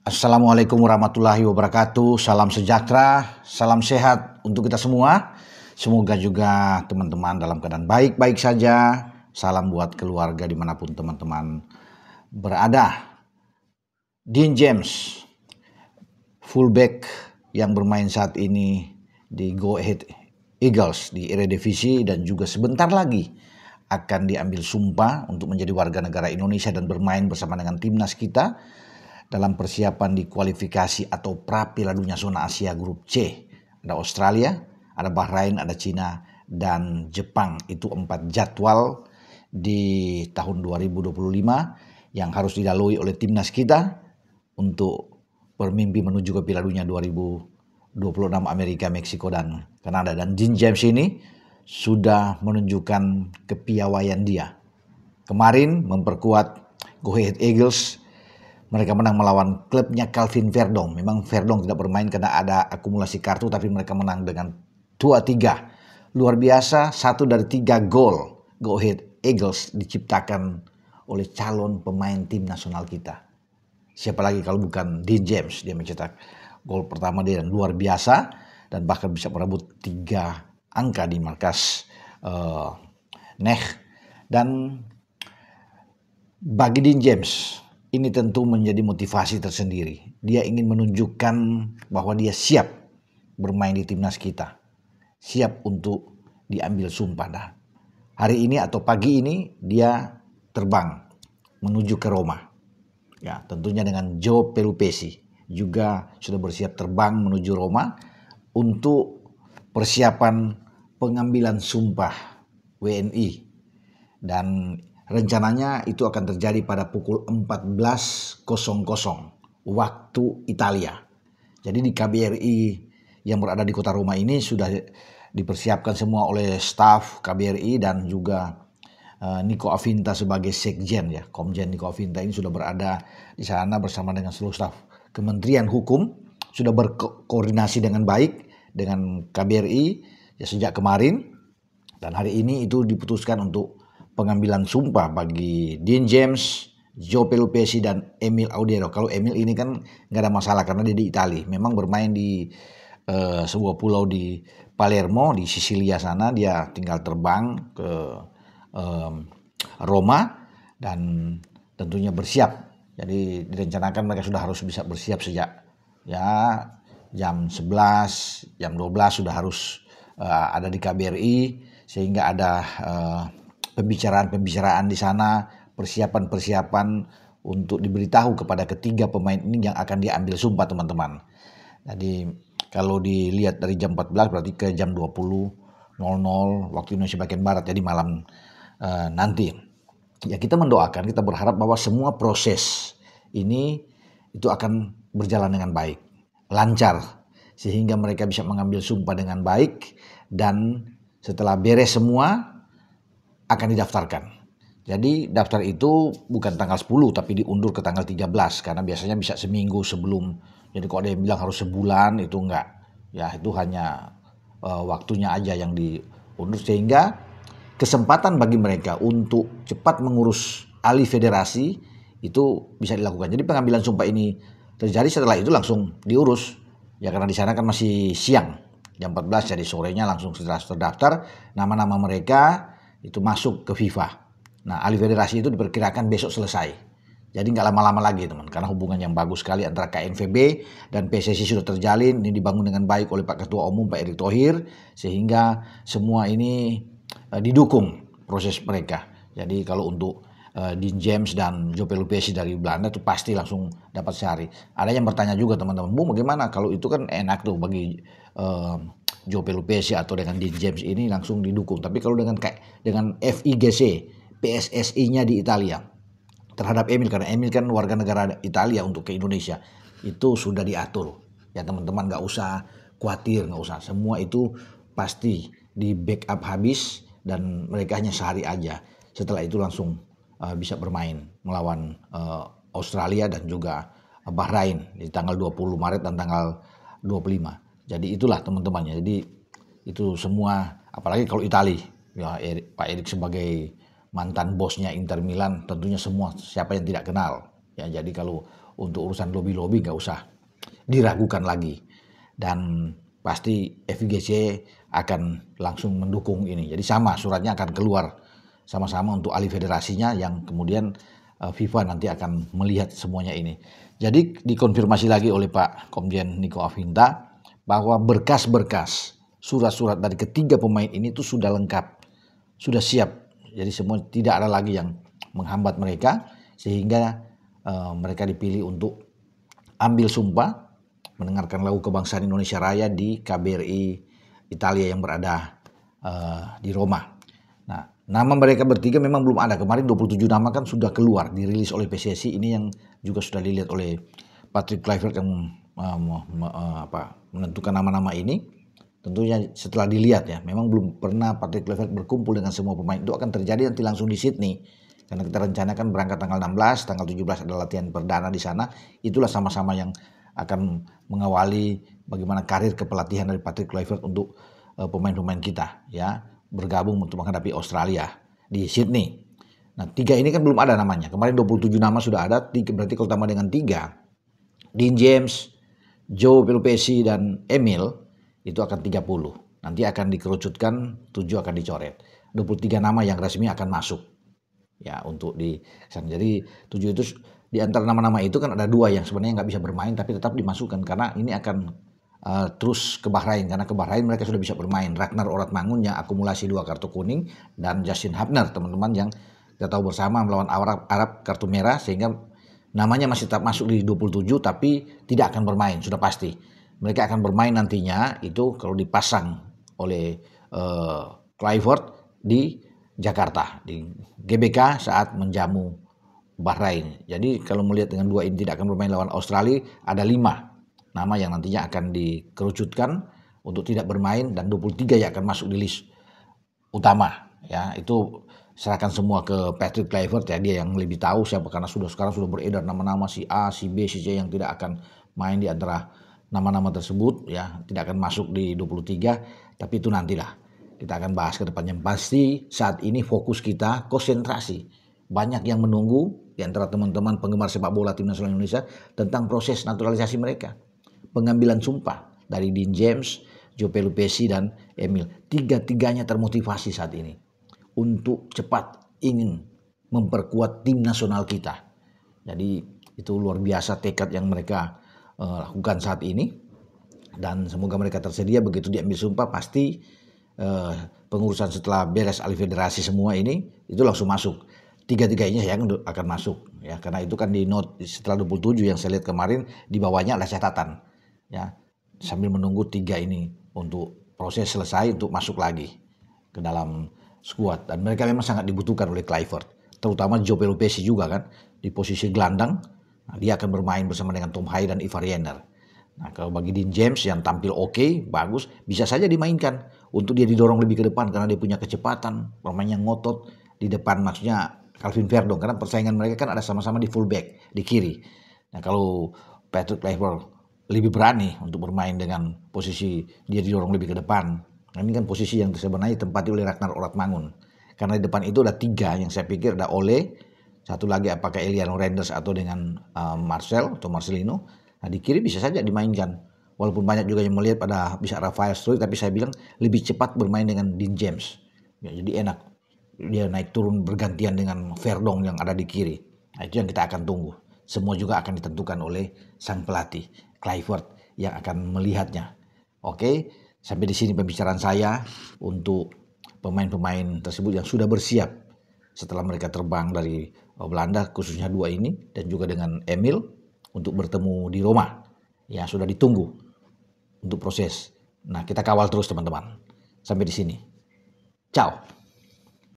Assalamualaikum warahmatullahi wabarakatuh. Salam sejahtera, salam sehat untuk kita semua. Semoga juga teman-teman dalam keadaan baik-baik saja. Salam buat keluarga dimanapun teman-teman berada. Dean James, fullback yang bermain saat ini di Go Ahead Eagles di Eredivisie dan juga sebentar lagi akan diambil sumpah untuk menjadi warga negara Indonesia dan bermain bersama dengan timnas kita dalam persiapan di kualifikasi atau pra-Piala Dunia Zona Asia Grup C. Ada Australia, ada Bahrain, ada Cina, dan Jepang. Itu 4 jadwal di tahun 2025 yang harus dilalui oleh timnas kita untuk bermimpi menuju ke Piala Dunia 2026 Amerika, Meksiko, dan Kanada. Dan Dean James ini sudah menunjukkan kepiawaian dia. Kemarin memperkuat Go Ahead Eagles. Mereka menang melawan klubnya Calvin Verdong. Memang Verdong tidak bermain karena ada akumulasi kartu, tapi mereka menang dengan 2-3. Luar biasa, 1 dari 3 gol Go Ahead Eagles diciptakan oleh calon pemain tim nasional kita. Siapa lagi kalau bukan Dean James. Dia mencetak gol pertama dia dan luar biasa. Dan bahkan bisa merebut 3 angka di markas Nech. Dan bagi Dean James, ini tentu menjadi motivasi tersendiri. Dia ingin menunjukkan bahwa dia siap bermain di timnas kita. Siap untuk diambil sumpah. Nah, hari ini atau pagi ini dia terbang menuju ke Roma. Ya, tentunya dengan Joe Pelupesi juga sudah bersiap terbang menuju Roma untuk persiapan pengambilan sumpah WNI. Dan rencananya itu akan terjadi pada pukul 14.00 waktu Italia. Jadi di KBRI yang berada di kota Roma ini sudah dipersiapkan semua oleh staf KBRI dan juga Niko Afinta sebagai sekjen ya. Komjen Niko Afinta ini sudah berada di sana bersama dengan seluruh staf Kementerian Hukum. Sudah berkoordinasi dengan baik dengan KBRI ya sejak kemarin. Dan hari ini itu diputuskan untuk pengambilan sumpah bagi Dean James, Joe Pelupesi, dan Emil Audero. Kalau Emil ini kan nggak ada masalah karena dia di Italia. Memang bermain di sebuah pulau di Palermo, di Sisilia sana. Dia tinggal terbang ke Roma dan tentunya bersiap. Jadi direncanakan mereka sudah harus bisa bersiap sejak ya jam 11, jam 12 sudah harus ada di KBRI sehingga ada pembicaraan di sana, persiapan untuk diberitahu kepada ketiga pemain ini yang akan diambil sumpah teman-teman. Jadi kalau dilihat dari jam 14 berarti ke jam 20.00 waktu Indonesia bagian Barat, jadi malam nanti. Ya kita mendoakan, kita berharap bahwa semua proses ini itu akan berjalan dengan baik, lancar, sehingga mereka bisa mengambil sumpah dengan baik dan setelah beres semua akan didaftarkan. Jadi daftar itu bukan tanggal 10 tapi diundur ke tanggal 13 karena biasanya bisa seminggu sebelum. Jadi kalau ada yang bilang harus sebulan itu enggak. Ya itu hanya waktunya aja yang diundur sehingga kesempatan bagi mereka untuk cepat mengurus alih federasi itu bisa dilakukan. Jadi pengambilan sumpah ini terjadi setelah itu langsung diurus. Ya karena di sana kan masih siang. Jam 14 jadi sorenya langsung setelah terdaftar nama-nama mereka itu masuk ke FIFA. Nah, alih federasi itu diperkirakan besok selesai. Jadi nggak lama-lama lagi teman, karena hubungan yang bagus sekali antara KNVB dan PSSI sudah terjalin, ini dibangun dengan baik oleh Pak Ketua Umum Pak Erick Thohir, sehingga semua ini didukung proses mereka. Jadi kalau untuk Dean James dan Joe Pelupesi dari Belanda itu pasti langsung dapat sehari. Ada yang bertanya juga teman-teman, Bu bagaimana kalau itu kan enak tuh bagi Joe Pelupesi atau dengan Dean James ini langsung didukung. Tapi kalau dengan FIGC, PSSI-nya di Italia terhadap Emil, karena Emil kan warga negara Italia untuk ke Indonesia, itu sudah diatur. Ya teman-teman nggak usah khawatir, nggak usah. Semua itu pasti di backup habis dan mereka hanya sehari aja. Setelah itu langsung bisa bermain melawan Australia dan juga Bahrain di tanggal 20 Maret dan tanggal 25. Jadi itulah teman-temannya. Jadi itu semua, apalagi kalau Italia, ya Pak Erick sebagai mantan bosnya Inter Milan, tentunya semua siapa yang tidak kenal. Ya, jadi kalau untuk urusan lobby-lobby nggak usah diragukan lagi. Dan pasti FIGC akan langsung mendukung ini. Jadi sama suratnya akan keluar sama-sama untuk alih federasinya yang kemudian FIFA nanti akan melihat semuanya ini. Jadi dikonfirmasi lagi oleh Pak Komjen Niko Afinta bahwa berkas-berkas surat-surat dari ketiga pemain ini itu sudah lengkap, sudah siap. Jadi semua tidak ada lagi yang menghambat mereka sehingga mereka dipilih untuk ambil sumpah mendengarkan lagu kebangsaan Indonesia Raya di KBRI Italia yang berada di Roma. Nah, nama mereka bertiga memang belum ada. Kemarin 27 nama kan sudah keluar, dirilis oleh PSSI. Ini yang juga sudah dilihat oleh Patrick Kluivert yang menentukan nama-nama ini. Tentunya setelah dilihat ya, memang belum pernah Patrick Kluivert berkumpul dengan semua pemain. Itu akan terjadi nanti langsung di Sydney. Karena kita rencanakan berangkat tanggal 16, tanggal 17 ada latihan perdana di sana. Itulah sama-sama yang akan mengawali bagaimana karir kepelatihan dari Patrick Kluivert untuk pemain-pemain kita ya, bergabung untuk menghadapi Australia di Sydney. Nah, tiga ini kan belum ada namanya. Kemarin 27 nama sudah ada, berarti kalau tambah dengan 3, Dean James, Joe Pelupesi dan Emil, itu akan 30. Nanti akan dikerucutkan, 7 akan dicoret. 23 nama yang resmi akan masuk. Ya, untuk di sana. Jadi 7 itu di antara nama-nama itu kan ada 2 yang sebenarnya nggak bisa bermain tapi tetap dimasukkan karena ini akan terus ke Bahrain, karena ke Bahrain mereka sudah bisa bermain. Ragnar Oratmangun yang akumulasi 2 kartu kuning dan Justin Hubner teman-teman yang kita tahu bersama melawan Arab kartu merah sehingga namanya masih tetap masuk di 27 tapi tidak akan bermain, sudah pasti. Mereka akan bermain nantinya itu kalau dipasang oleh Kluivert di Jakarta, di GBK saat menjamu Bahrain. Jadi kalau melihat dengan 2 ini tidak akan bermain lawan Australia, ada 5 nama yang nantinya akan dikerucutkan untuk tidak bermain dan 23 yang akan masuk di list utama ya. Itu serahkan semua ke Patrick Kluivert ya, dia yang lebih tahu siapa, karena sekarang sudah beredar nama-nama si A, si B, si C yang tidak akan main di antara nama-nama tersebut ya, tidak akan masuk di 23, tapi itu nantilah kita akan bahas ke depannya. Pasti saat ini fokus kita konsentrasi. Banyak yang menunggu di antara teman-teman penggemar sepak bola Tim Nasional Indonesia tentang proses naturalisasi mereka. Pengambilan sumpah dari Dean James, Joe Pelupesi dan Emil. Tiga-tiganya termotivasi saat ini untuk cepat ingin memperkuat tim nasional kita. Jadi itu luar biasa tekad yang mereka lakukan saat ini. Dan semoga mereka tersedia begitu diambil sumpah, pasti pengurusan setelah beres alih federasi semua ini itu langsung masuk. Tiga-tiganya yang akan masuk ya, karena itu kan di note setelah 27 yang saya lihat kemarin di bawahnya ada catatan ya, sambil menunggu 3 ini untuk proses selesai untuk masuk lagi ke dalam skuad. Dan mereka memang sangat dibutuhkan oleh Kluivert, terutama Joe Pelupesi juga kan di posisi gelandang. Nah, dia akan bermain bersama dengan Tom Hai dan Ivar Jenner. Nah, kalau bagi Dean James yang tampil oke, bagus, bisa saja dimainkan untuk dia didorong lebih ke depan karena dia punya kecepatan, bermainnya ngotot di depan, maksudnya Calvin Verdong, karena persaingan mereka kan ada sama-sama di fullback di kiri. Nah, kalau Patrick Kluivert lebih berani untuk bermain dengan posisi dia didorong lebih ke depan. Nah, ini kan posisi yang sebenarnya ditempati oleh Ragnar Oratmangun. Karena di depan itu ada 3 yang saya pikir, ada Ole, satu lagi apakah Eliano Renders atau dengan Marcel atau Marcelino. Nah, di kiri bisa saja dimainkan. Walaupun banyak juga yang melihat pada bisa Rafael Struijk, tapi saya bilang lebih cepat bermain dengan Dean James. Ya, jadi enak. Dia naik turun bergantian dengan Verdong yang ada di kiri. Nah, itu yang kita akan tunggu. Semua juga akan ditentukan oleh sang pelatih Kluivert yang akan melihatnya. Oke, sampai di sini pembicaraan saya untuk pemain-pemain tersebut yang sudah bersiap setelah mereka terbang dari Belanda, khususnya 2 ini, dan juga dengan Emil untuk bertemu di Roma. Ya, sudah ditunggu untuk proses. Nah, kita kawal terus teman-teman. Sampai di sini. Ciao.